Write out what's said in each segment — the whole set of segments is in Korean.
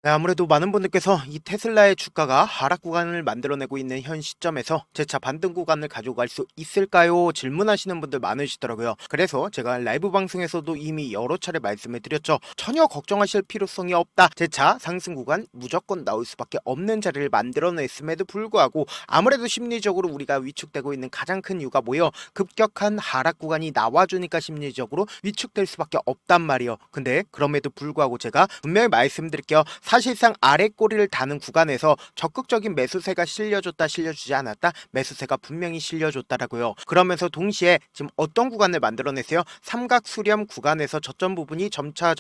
네, 아무래도 많은 분들께서 이 테슬라의 주가가 하락 구간을 만들어내고 있는 현 시점에서 재차 반등 구간을 가져갈 수 있을까요? 질문하시는 분들 많으시더라고요. 그래서 제가 라이브 방송에서도 이미 여러 차례 말씀을 드렸죠. 전혀 걱정하실 필요성이 없다. 재차 상승 구간 무조건 나올 수밖에 없는 자리를 만들어냈음에도 불구하고 아무래도 심리적으로 우리가 위축되고 있는 가장 큰 이유가 뭐예요? 급격한 하락 구간이 나와주니까 심리적으로 위축될 수밖에 없단 말이에요. 근데 그럼에도 불구하고 제가 분명히 말씀드릴게요. 사실상 아래 꼬리를 다는 구간에서 적극적인 매수세가 실려줬다 실려주지 않았다, 매수세가 분명히 실려줬다라고요. 그러면서 동시에 지금 어떤 구간을 만들어냈어요? 삼각 수렴 구간에서 저점 부분이 점차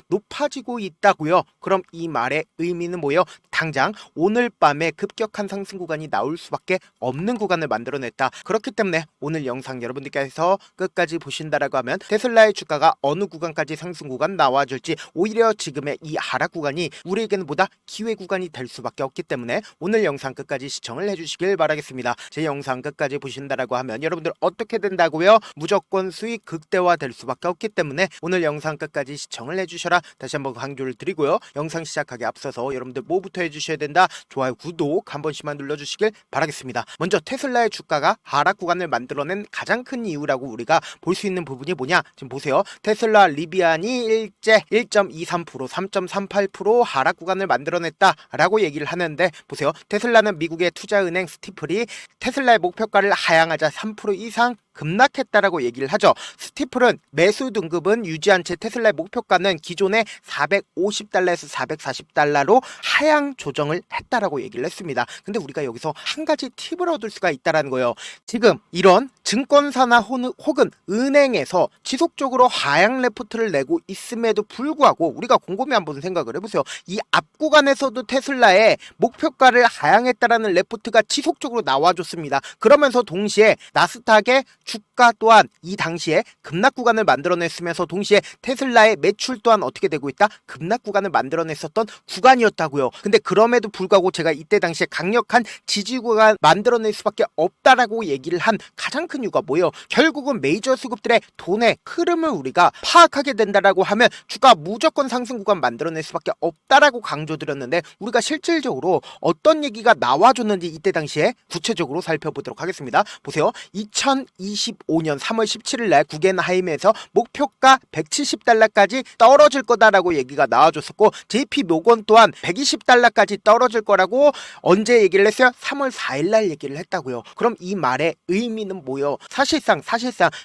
높아지고 있다고요. 그럼 이 말의 의미는 뭐예요? 당장 오늘 밤에 급격한 상승 구간이 나올 수밖에 없는 구간을 만들어냈다. 그렇기 때문에 오늘 영상 여러분들께서 끝까지 보신다라고 하면 테슬라의 주가가 어느 구간까지 상승 구간 나와줄지, 오히려 지금의 이 하락 구간이 우리에게는 보다 기회 구간이 될 수밖에 없기 때문에 오늘 영상 끝까지 시청을 해주시길 바라겠습니다. 제 영상 끝까지 보신다라고 하면 여러분들 어떻게 된다고요? 무조건 수익 극대화 될 수밖에 없기 때문에 오늘 영상 끝까지 시청을 해주셔라, 다시 한번 강조를 드리고요. 영상 시작하기 앞서서 여러분들 뭐부터 해주셔야 된다? 좋아요, 구독 한 번씩만 눌러주시길 바라겠습니다. 먼저 테슬라의 주가가 하락 구간을 만들어낸 가장 큰 이유라고 우리가 볼 수 있는 부분이 뭐냐? 지금 보세요. 테슬라 리비안이 일제 1.23%, 3.38% 하락 구간을 만들어냈다라고 얘기를 하는데, 보세요. 테슬라는 미국의 투자은행 스티플이 테슬라의 목표가를 하향하자 3% 이상 급락했다라고 얘기를 하죠. 스티플은 매수 등급은 유지한 채 테슬라의 목표가는 기존의 450달러에서 440달러로 하향 조정을 했다라고 얘기를 했습니다. 근데 우리가 여기서 한 가지 팁을 얻을 수가 있다라는 거예요. 지금 이런 증권사나 혹은 은행에서 지속적으로 하향 레포트를 내고 있음에도 불구하고 우리가 곰곰이 한번 생각을 해보세요. 이 앞 구간에서도 테슬라의 목표가를 하향했다라는 레포트가 지속적으로 나와줬습니다. 그러면서 동시에 나스닥의 주가 또한 이 당시에 급락 구간을 만들어냈으면서 동시에 테슬라의 매출 또한 어떻게 되고 있다? 급락 구간을 만들어냈었던 구간이었다고요. 근데 그럼에도 불구하고 제가 이때 당시에 강력한 지지 구간 만들어낼 수밖에 없다라고 얘기를 한 가장 큰 이유가 뭐예요? 결국은 메이저 수급들의 돈의 흐름을 우리가 파악하게 된다라고 하면 주가 무조건 상승 구간 만들어낼 수밖에 없다라고 강조드렸는데, 우리가 실질적으로 어떤 얘기가 나와줬는지 이때 당시에 구체적으로 살펴보도록 하겠습니다. 보세요. 2025년 3월 17일 날 구겐하임에서 목표가 170달러까지 떨어질 거다라고 얘기가 나와줬었고, JP 모건 또한 120달러까지 떨어질 거라고 언제 얘기를 했어요? 3월 4일 날 얘기를 했다고요. 그럼 이 말의 의미는 뭐예요? 사실상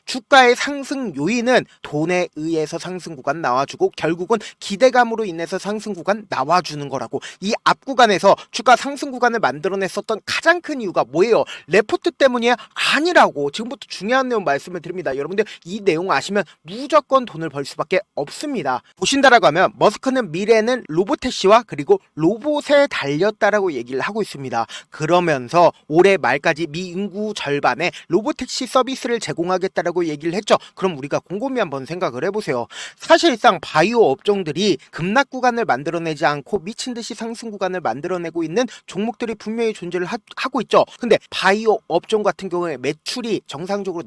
주가의 상승 요인은 돈에 의해서 상승 구간 나와주고 결국은 기대감으로 인해서 상승 구간 나와주는 거라고. 이 앞 구간에서 주가 상승 구간을 만들어냈었던 가장 큰 이유가 뭐예요? 레포트 때문이 아니라고 지금부터 중요한 내용 말씀을 드립니다. 여러분들 이 내용 아시면 무조건 돈을 벌 수밖에 없습니다. 보신다라고 하면 머스크는 미래는 로보택시와 그리고 로봇에 달렸다라고 얘기를 하고 있습니다. 그러면서 올해 말까지 미 인구 절반에 로보택시 서비스를 제공하겠다라고 얘기를 했죠. 그럼 우리가 곰곰이 한번 생각을 해보세요. 사실상 바이오 업종들이 급락 구간을 만들어내지 않고 미친 듯이 상승 구간을 만들어내고 있는 종목들이 분명히 존재를 하고 있죠. 근데 바이오 업종 같은 경우에 매출이 정상적으로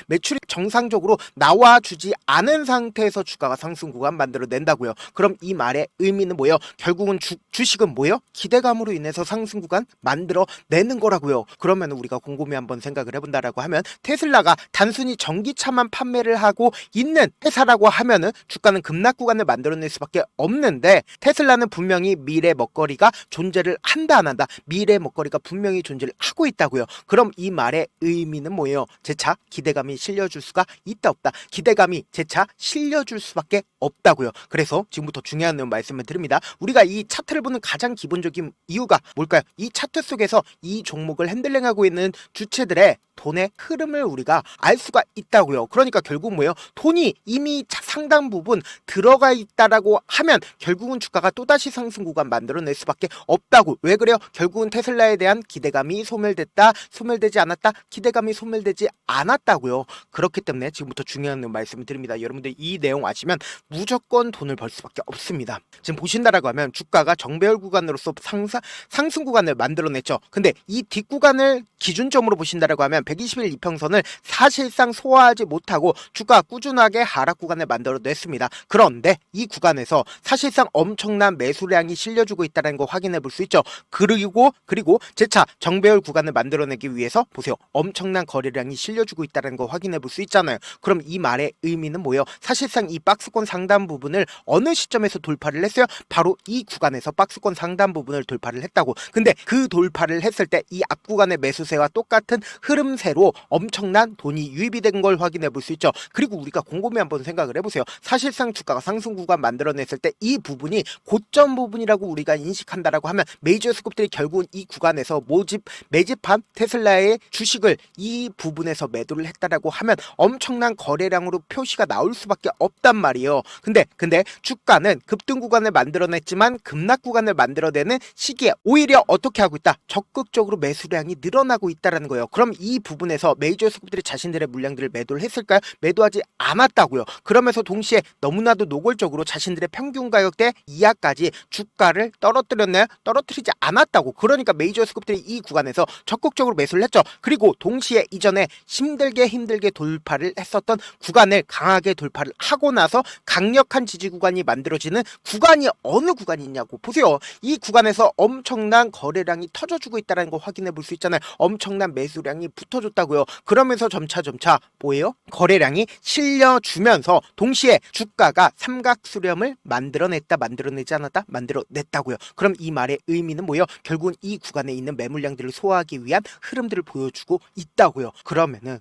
매출이 정상적으로 나와주지 않은 상태에서 주가가 상승 구간 만들어낸다고요. 그럼 이 말의 의미는 뭐예요? 결국은 주식은 뭐예요? 기대감으로 인해서 상승 구간 만들어내는 거라고요. 그러면 우리가 곰곰이 한번 생각을 해본다라고 하면 테슬라가 단순히 전기차만 판매를 하고 있는 회사라고 하면은 주가는 급락 구간을 만들어낼 수밖에 없는데, 테슬라는 분명히 미래 먹거리가 존재를 한다 안 한다? 미래 먹거리가 분명히 존재를 하고 있다고요. 그럼 이 말의 의미는 뭐예요? 재차 기대감이 실려줄 수가 있다 없다? 기대감이 재차 실려줄 수밖에 없다고요. 그래서 지금부터 중요한 내용 말씀을 드립니다. 우리가 이 차트를 보는 가장 기본적인 이유가 뭘까요? 이 차트 속에서 이 종목을 핸들링하고 있는 주체들의 돈의 흐름을 우리가 알 수가 있다고요. 그러니까 결국 뭐예요? 돈이 이미 상당 부분 들어가 있다라고 하면 결국은 주가가 또다시 상승 구간 만들어낼 수밖에 없다고. 왜 그래요? 결국은 테슬라에 대한 기대감이 소멸됐다, 소멸되지 않았다, 기대감이 소멸되지 않았다고요. 그렇기 때문에 지금부터 중요한 말씀을 드립니다. 여러분들 이 내용 아시면 무조건 돈을 벌 수밖에 없습니다. 지금 보신다라고 하면 주가가 정배열 구간으로서 상승 구간을 만들어냈죠. 근데 이 뒷구간을 기준점으로 보신다라고 하면 121 이평선을 사실상 소화하지 못하고 주가가 꾸준하게 하락 구간을 만들어냈습니다. 그런데 이 구간에서 사실상 엄청난 매수량이 실려주고 있다는 거 확인해 볼 수 있죠. 그리고 재차 정배열 구간을 만들어내기 위해서 보세요. 엄청난 거래량이 실려주고 있다는 거 확인해 볼 수 있잖아요. 그럼 이 말의 의미는 뭐예요? 사실상 이 박스권 상단 부분을 어느 시점에서 돌파를 했어요? 바로 이 구간에서 박스권 상단 부분을 돌파를 했다고. 근데 그 돌파를 했을 때 이 앞 구간의 매수세와 똑같은 흐름세로 엄청난 돈이 유입이 된 걸 확인해 볼 수 있죠. 그리고 우리가 곰곰이 한번 생각을 해보세요. 사실상 주가가 상승 구간 만들어냈을 때 이 부분이 고점 부분이라고 우리가 인식한다라고 하면 메이저 스skup들이 결국은 이 구간에서 매집한 테슬라의 주식을 이 부분에서 매도를 했다라고 하면 엄청난 거래량으로 표시가 나올 수밖에 없단 말이에요. 근데 주가는 급등 구간을 만들어냈지만 급락 구간을 만들어내는 시기에 오히려 어떻게 하고 있다? 적극적으로 매수량이 늘어나고 있다라는 거예요. 그럼 이 부분에서 메이저 스쿱들이 자신들의 물량들을 매도를 했을까요? 매도하지 않았다고요. 그러면서 동시에 너무나도 노골적으로 자신들의 평균 가격대 이하까지 주가를 떨어뜨렸나요? 떨어뜨리지 않았다고. 그러니까 메이저 스쿱들이 이 구간에서 적극적으로 매수를 했죠. 그리고 동시에 이전에 힘들게 돌파를 했었던 구간을 강하게 돌파를 하고 나서 강력한 지지 구간이 만들어지는 구간이 어느 구간이 있냐고 보세요. 이 구간에서 엄청난 거래량이 터져주고 있다는 거 확인해 볼 수 있잖아요. 엄청난 매수량이 붙어줬다고요. 그러면서 점차 뭐예요? 거래량이 실려주면서 동시에 주가가 삼각 수렴을 만들어내지 않았다? 만들어냈다고요. 그럼 이 말의 의미는 뭐예요? 결국은 이 구간에 있는 매물량들을 소화하기 위한 흐름들을 보여주고 있다고요. 그러면은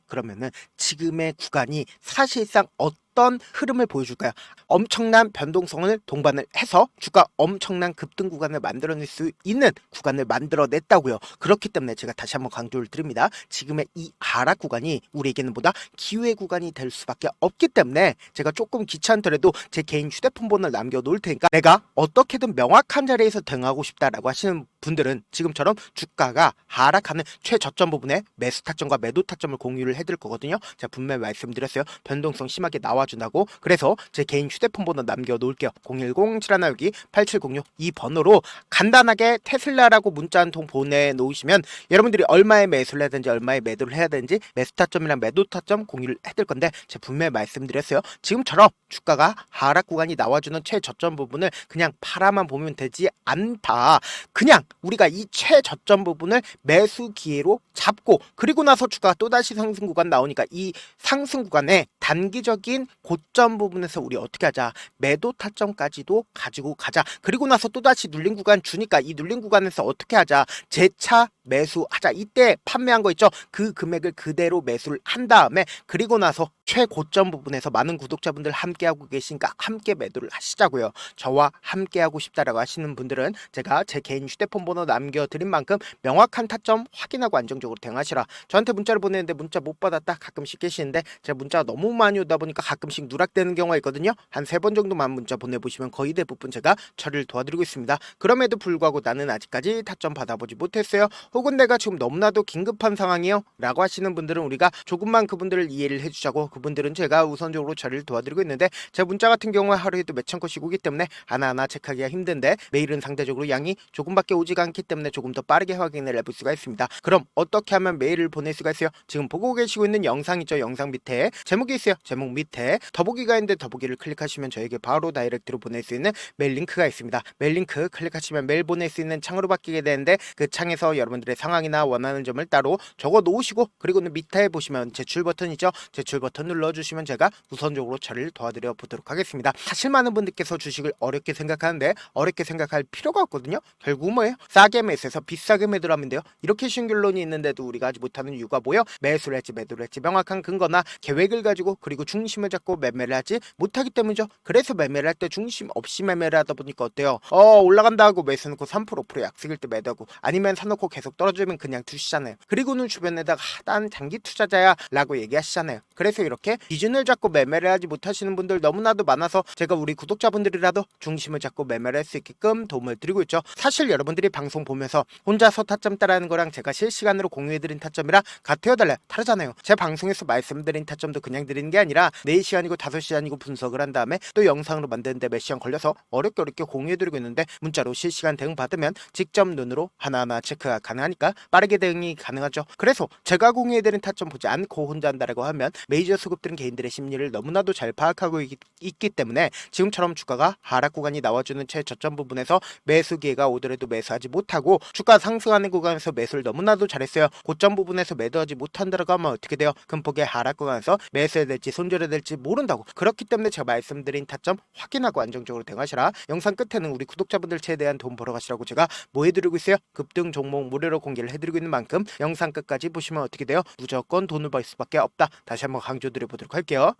지금의 구간이 사실상 어떤 흐름을 보여줄까요? 엄청난 변동성을 동반을 해서 주가 엄청난 급등 구간을 만들어낼 수 있는 구간을 만들어냈다고요. 그렇기 때문에 제가 다시 한번 강조를 드립니다. 지금의 이 하락 구간이 우리에게는 보다 기회 구간이 될 수밖에 없기 때문에 제가 조금 귀찮더라도 제 개인 휴대폰 번호를 남겨놓을 테니까 내가 어떻게든 명확한 자리에서 대응하고 싶다라고 하시는 분들은 지금처럼 주가가 하락하는 최저점 부분에 매수 타점과 매도 타점을 공유를 해드릴 거거든요. 제가 분명히 말씀드렸어요. 변동성 심하게 나와준다고. 그래서 제 개인 휴대폰 번호 남겨놓을게요. 010-7162-8706 이 번호로 간단하게 테슬라라고 문자 한 통 보내놓으시면 여러분들이 얼마에 매수를 해야 되는지 얼마에 매도를 해야 되는지 매수 타점이랑 매도 타점 공유를 해드릴 건데 제가 분명히 말씀드렸어요. 지금처럼 주가가 하락 구간이 나와주는 최저점 부분을 그냥 팔아만 보면 되지 않다. 그냥 우리가 이 최저점 부분을 매수 기회로 잡고 그리고 나서 주가가 또다시 상승 구간 나오니까 이 상승 구간에 단기적인 고점 부분에서 우리 어떻게 하자? 매도 타점까지도 가지고 가자. 그리고 나서 또다시 눌린 구간 주니까 이 눌린 구간에서 어떻게 하자? 재차 매수하자. 이때 판매한 거 있죠? 그 금액을 그대로 매수를 한 다음에 그리고 나서 최고점 부분에서 많은 구독자분들 함께하고 계시니까 함께 매도를 하시자고요. 저와 함께하고 싶다라고 하시는 분들은 제가 제 개인 휴대폰 번호 남겨드린 만큼 명확한 타점 확인하고 안정적으로 대응하시라. 저한테 문자를 보내는데 문자 못 받았다 가끔씩 계시는데 제가 문자가 너무 많이 오다 보니까 가끔씩 누락되는 경우가 있거든요. 한 3번 정도만 문자 보내보시면 거의 대부분 제가 처리를 도와드리고 있습니다. 그럼에도 불구하고 나는 아직까지 타점 받아보지 못했어요. 혹은 내가 지금 너무나도 긴급한 상황이요 라고 하시는 분들은 우리가 조금만 그분들을 이해를 해주자고 그분들은 제가 우선적으로 처리를 도와드리고 있는데 제 문자 같은 경우에 하루에도 몇천 건씩 오기 때문에 하나하나 체크하기가 힘든데 메일은 상대적으로 양이 조금밖에 오지가 않기 때문에 조금 더 빠르게 확인을 해볼 수가 있습니다. 그럼 어떻게 하면 메일을 보낼 수가 있어요? 지금 보고 계시고 있는 영상 있죠? 영상 밑에 제목이 있어요. 제목 밑에 더보기가 있는데 더보기를 클릭하시면 저에게 바로 다이렉트로 보낼 수 있는 메일 링크가 있습니다. 메일 링크 클릭하시면 메일 보낼 수 있는 창으로 바뀌게 되는데 그 창에서 여러분들의 상황이나 원하는 점을 따로 적어 놓으시고 그리고는 밑에 보시면 제출 버튼 있죠? 제출 버튼 눌러주시면 제가 우선적으로 처리를 도와드려 보도록 하겠습니다. 사실 많은 분들께서 주식을 어렵게 생각하는데 어렵게 생각할 필요가 없거든요. 결국 뭐예요? 싸게 매수해서 비싸게 매도를 하면 돼요. 이렇게 쉬운 결론이 있는데도 우리가 하지 못하는 이유가 뭐예요? 매수를 할지 매도를 할지 명확한 근거나 계획을 가지고 그리고 중심을 잡고 매매를 하지 못하기 때문이죠. 그래서 매매를 할 때 중심 없이 매매를 하다 보니까 어때요? 올라간다 하고 매수해놓고 3% 5% 약속일 때 매도하고 아니면 사놓고 계속 떨어지면 그냥 두시잖아요. 그리고는 주변에다가 난 장기 투자자야 라고 얘기하시잖아요. 그래서 이렇게 기준을 잡고 매매를 하지 못하시는 분들 너무나도 많아서 제가 우리 구독자분들이라도 중심을 잡고 매매를 할 수 있게끔 도움을 드리고 있죠. 사실 여러분들이 방송 보면서 혼자서 타점 따라하는 거랑 제가 실시간으로 공유해드린 타점이랑 같아요 달라요? 다르잖아요. 제 방송에서 말씀드린 타점도 그냥 드리는 게 아니라 4시간이고 5시간이고 분석을 한 다음에 또 영상으로 만드는데 몇 시간 걸려서 어렵게 공유해드리고 있는데 문자로 실시간 대응 받으면 직접 눈으로 하나하나 체크가 가능 가능하니까 빠르게 대응이 가능하죠. 그래서 제가 공유해드린 타점 보지 않고 혼자 한다라고 하면 메이저 수급들은 개인들의 심리를 너무나도 잘 파악하고 있기 때문에 지금처럼 주가가 하락 구간이 나와주는 최저점 부분에서 매수 기회가 오더라도 매수하지 못하고 주가 상승하는 구간에서 매수를 너무나도 잘했어요. 고점 부분에서 매도하지 못한다라고 하면 어떻게 돼요? 큰 폭의 하락 구간에서 매수해야 될지 손절해야 될지 모른다고. 그렇기 때문에 제가 말씀드린 타점 확인하고 안정적으로 대응하시라. 영상 끝에는 우리 구독자분들 최대한 돈 벌어가시라고 제가 뭐 해드리고 있어요? 급등 종목 무료로 공개를 해드리고 있는 만큼 영상 끝까지 보시면 어떻게 돼요? 무조건 돈을 벌 수밖에 없다. 다시 한번 강조드려보도록 할게요.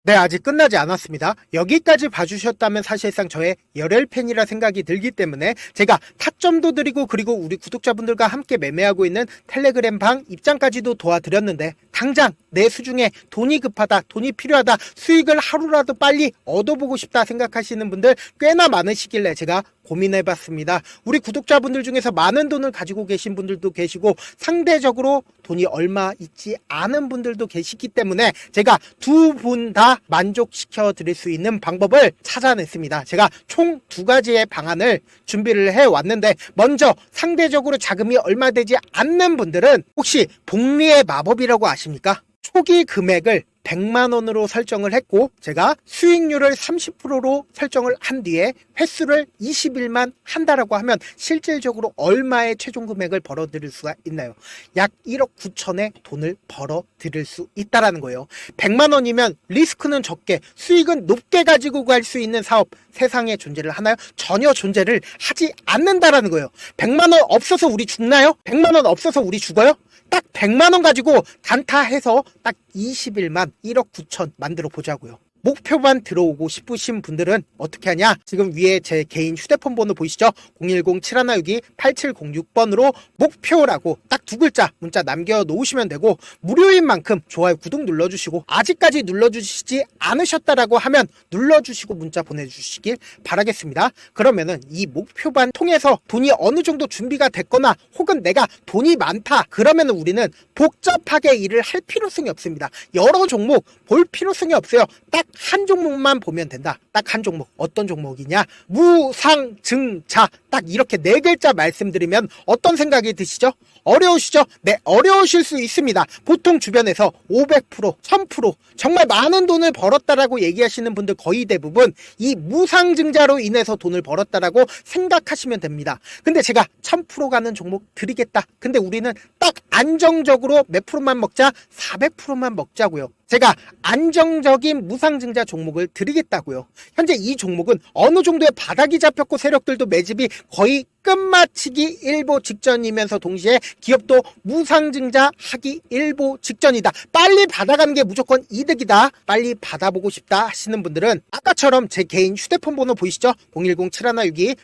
네, 아직 끝나지 않았습니다. 여기까지 봐주셨다면 사실상 저의 열혈팬이라 생각이 들기 때문에 제가 타점도 드리고 그리고 우리 구독자분들과 함께 매매하고 있는 텔레그램 방 입장까지도 도와드렸는데 당장 내 수중에 돈이 급하다, 돈이 필요하다, 수익을 하루라도 빨리 얻어보고 싶다 생각하시는 분들 꽤나 많으시길래 제가 고민해봤습니다. 우리 구독자분들 중에서 많은 돈을 가지고 계신 분들도 계시고 상대적으로 돈이 얼마 있지 않은 분들도 계시기 때문에 제가 두 분 다 만족시켜 드릴 수 있는 방법을 찾아냈습니다. 제가 총 두 가지의 방안을 준비를 해왔는데 먼저 상대적으로 자금이 얼마 되지 않는 분들은 혹시 복리의 마법이라고 아십니까? 초기 금액을 100만원으로 설정을 했고 제가 수익률을 30%로 설정을 한 뒤에 횟수를 20일만 한다라고 하면 실질적으로 얼마의 최종 금액을 벌어들일 수가 있나요? 약 1억 9천의 돈을 벌어들일 수 있다라는 거예요. 100만원이면 리스크는 적게 수익은 높게 가지고 갈 수 있는 사업 세상에 존재를 하나요? 전혀 존재를 하지 않는다라는 거예요. 100만원 없어서 우리 죽나요? 100만원 없어서 우리 죽어요? 딱 100만원 가지고 단타해서 딱 20일만 1억 9천 만들어 보자고요. 목표만 들어오고 싶으신 분들은 어떻게 하냐? 지금 위에 제 개인 휴대폰 번호 보이시죠? 010-7162-8706번으로 목표라고 딱 두 글자 문자 남겨놓으시면 되고 무료인 만큼 좋아요, 구독 눌러주시고 아직까지 눌러주시지 않으셨다라고 하면 눌러주시고 문자 보내주시길 바라겠습니다. 그러면은 이 목표반 통해서 돈이 어느 정도 준비가 됐거나 혹은 내가 돈이 많다 그러면은 우리는 복잡하게 일을 할 필요성이 없습니다. 여러 종목 볼 필요성이 없어요. 딱 한 종목만 보면 된다. 딱 한 종목. 어떤 종목이냐? 무상증자. 딱 이렇게 네 글자 말씀드리면 어떤 생각이 드시죠? 어려우시죠? 네, 어려우실 수 있습니다. 보통 주변에서 500%, 1000% 정말 많은 돈을 벌었다라고 얘기하시는 분들 거의 대부분 이 무상증자로 인해서 돈을 벌었다라고 생각하시면 됩니다. 근데 제가 1000% 가는 종목 드리겠다. 근데 우리는 딱 안정적으로 몇 프로만 먹자? 400%만 먹자고요. 제가 안정적인 무상증자 종목을 드리겠다고요. 현재 이 종목은 어느 정도의 바닥이 잡혔고 세력들도 매집이 거의 끝마치기 일보 직전이면서 동시에 기업도 무상증자 하기 일보 직전이다. 빨리 받아가는 게 무조건 이득이다. 빨리 받아보고 싶다 하시는 분들은 아까처럼 제 개인 휴대폰 번호 보이시죠?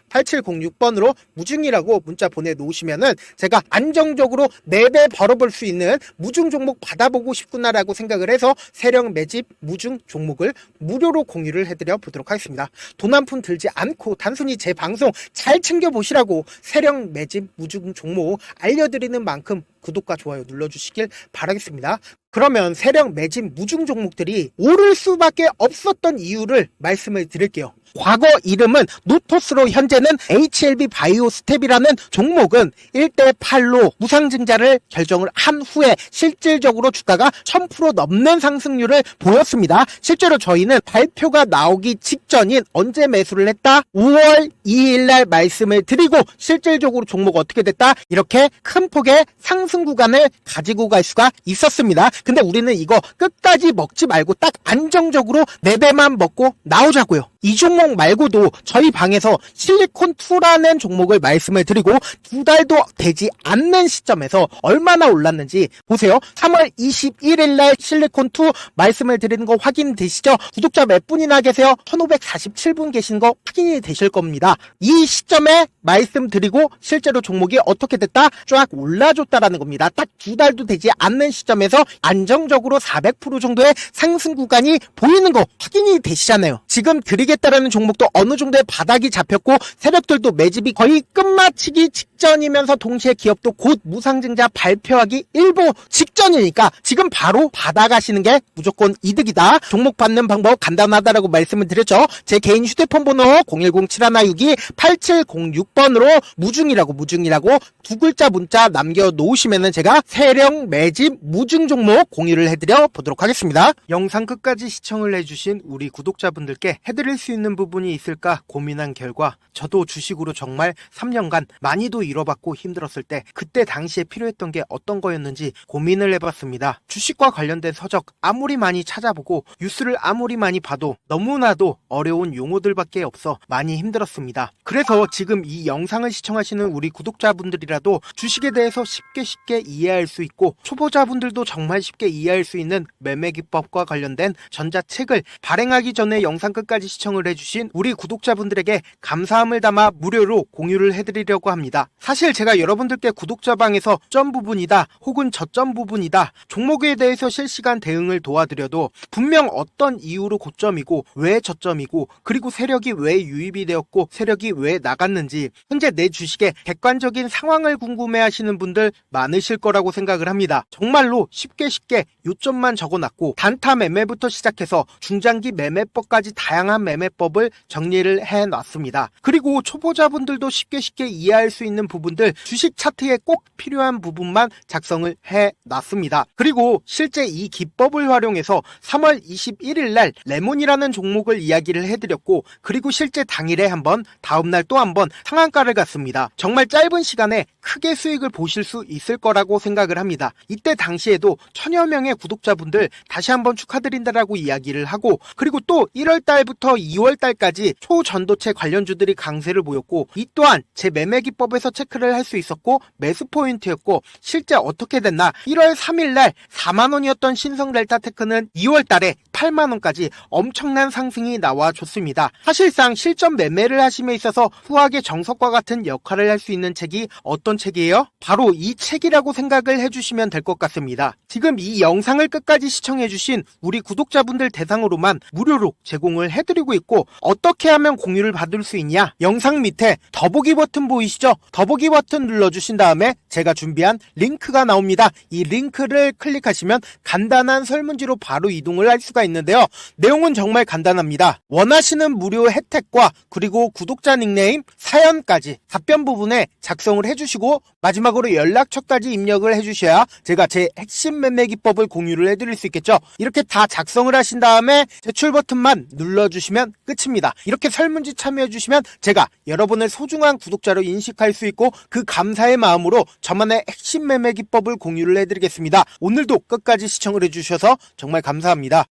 010-7162-8706번으로 무중이라고 문자 보내놓으시면은 제가 안정적으로 4배 벌어볼 수 있는 무중 종목 받아보고 싶구나라고 생각을 해서 세력 매집 무중 종목을 무료로 공유를 해드려 보도록 하겠습니다. 돈 한 푼 들지 않고 단순히 제 방송 잘 챙겨보시라고 세력 매집 무중 종목 알려드리는 만큼 구독과 좋아요 눌러주시길 바라겠습니다. 그러면 세력 매집 무중 종목들이 오를 수밖에 없었던 이유를 말씀을 드릴게요. 과거 이름은 노토스로 현재는 HLB 바이오스텝이라는 종목은 1대8로 무상증자를 결정을 한 후에 실질적으로 주가가 1000% 넘는 상승률을 보였습니다. 실제로 저희는 발표가 나오기 직전인 언제 매수를 했다? 5월 2일날 말씀을 드리고 실질적으로 종목 어떻게 됐다? 이렇게 큰 폭의 상승 구간을 가지고 갈 수가 있었습니다. 근데 우리는 이거 끝까지 먹지 말고 딱 안정적으로 4배만 먹고 나오자고요. 이 종목 말고도 저희 방에서 실리콘2라는 종목을 말씀을 드리고 2달도 되지 않는 시점에서 얼마나 올랐는지 보세요. 3월 21일 날 실리콘2 말씀을 드리는 거 확인되시죠? 구독자 몇 분이나 계세요? 1547분 계신 거 확인이 되실 겁니다. 이 시점에 말씀드리고 실제로 종목이 어떻게 됐다? 쫙 올라줬다라는 겁니다. 딱 2달도 되지 않는 시점에서 안정적으로 400% 정도의 상승 구간이 보이는 거 확인이 되시잖아요. 지금 드리겠습니다. 올리겠다라는 종목도 어느 정도의 바닥이 잡혔고 세력들도 매집이 거의 끝마치기 직전이면서 동시에 기업도 곧 무상증자 발표하기 일보 직전이니까 지금 바로 받아가시는 게 무조건 이득이다. 종목 받는 방법 간단하다라고 말씀을 드렸죠. 제 개인 휴대폰 번호 010-7162-8706번으로 무중이라고 두 글자 문자 남겨놓으시면은 제가 세력 매집 무중 종목 공유를 해드려 보도록 하겠습니다. 영상 끝까지 시청을 해주신 우리 구독자분들께 해드릴 수 있는 부분이 있을까 고민한 결과 저도 주식으로 정말 3년간 많이도 잃어봤고 힘들었을 때 그때 당시에 필요했던 게 어떤 거였는지 고민을 해봤습니다. 주식과 관련된 서적 아무리 많이 찾아보고 뉴스를 아무리 많이 봐도 너무나도 어려운 용어들밖에 없어 많이 힘들었습니다. 그래서 지금 이 영상을 시청하시는 우리 구독자분들이라도 주식에 대해서 쉽게 이해할 수 있고 초보자분들도 정말 쉽게 이해할 수 있는 매매 기법과 관련된 전자책을 발행하기 전에 영상 끝까지 시청을 해주신 우리 구독자분들에게 감사함을 담아 무료로 공유를 해드리려고 합니다. 사실 제가 여러분들께 구독자방에서 점 부분이다 혹은 저점 부분이다 종목에 대해서 실시간 대응을 도와드려도 분명 어떤 이유로 고점이고 왜 저점이고 그리고 세력이 왜 유입이 되었고 세력이 왜 나갔는지 현재 내 주식의 객관적인 상황을 궁금해하시는 분들 많으실 거라고 생각을 합니다. 정말로 쉽게 요점만 적어놨고 단타 매매부터 시작해서 중장기 매매법까지 다양한 매매법을 정리를 해놨습니다. 그리고 초보자분들도 쉽게 이해할 수 있는 부분들 주식 차트에 꼭 필요한 부분만 작성을 해놨습니다. 그리고 실제 이 기법을 활용해서 3월 21일 날 레몬이라는 종목을 이야기를 해드렸고 그리고 실제 당일에 한번 다음날 또 한번 상한가를 갔습니다. 정말 짧은 시간에 크게 수익을 보실 수 있을 거라고 생각을 합니다. 이때 당시에도 1000여 명의 구독자분들 다시 한번 축하드린다라고 이야기를 하고 그리고 또 1월 달부터 2월 달까지 초전도체 관련주들이 강세를 보였고 이 또한 제 매매 기법에서 체크를 할 수 있었고 매수 포인트였고 실제 어떻게 됐나 1월 3일 날 4만원이었던 신성 델타테크는 2월 달에 8만원까지 엄청난 상승이 나와줬습니다. 사실상 실전 매매를 하심에 있어서 후하게 정석과 같은 역할을 할 수 있는 책이 어떤 책이에요? 바로 이 책이라고 생각을 해주시면 될 것 같습니다. 지금 이 영상을 끝까지 시청해주신 우리 구독자분들 대상으로만 무료로 제공을 해드리고 있고 어떻게 하면 공유를 받을 수 있냐? 영상 밑에 더보기 버튼 보이시죠? 더보기 버튼 눌러주신 다음에 제가 준비한 링크가 나옵니다. 이 링크를 클릭하시면 간단한 설문지로 바로 이동을 할 수가 있는데요. 내용은 정말 간단합니다. 원하시는 무료 혜택과 그리고 구독자 닉네임, 사연까지 답변 부분에 작성을 해주시고 마지막으로 연락처까지 입력을 해주셔야 제가 제 핵심 매매 기법을 공유를 해드릴 수 있겠죠. 이렇게 다 작성을 하신 다음에 제출 버튼만 눌러주시면 끝입니다. 이렇게 설문지 참여해주시면 제가 여러분을 소중한 구독자로 인식할 수 있고 그 감사의 마음으로 저만의 핵심 매매 기법을 공유를 해드리겠습니다. 오늘도 끝까지 시청을 해주셔서 정말 감사합니다.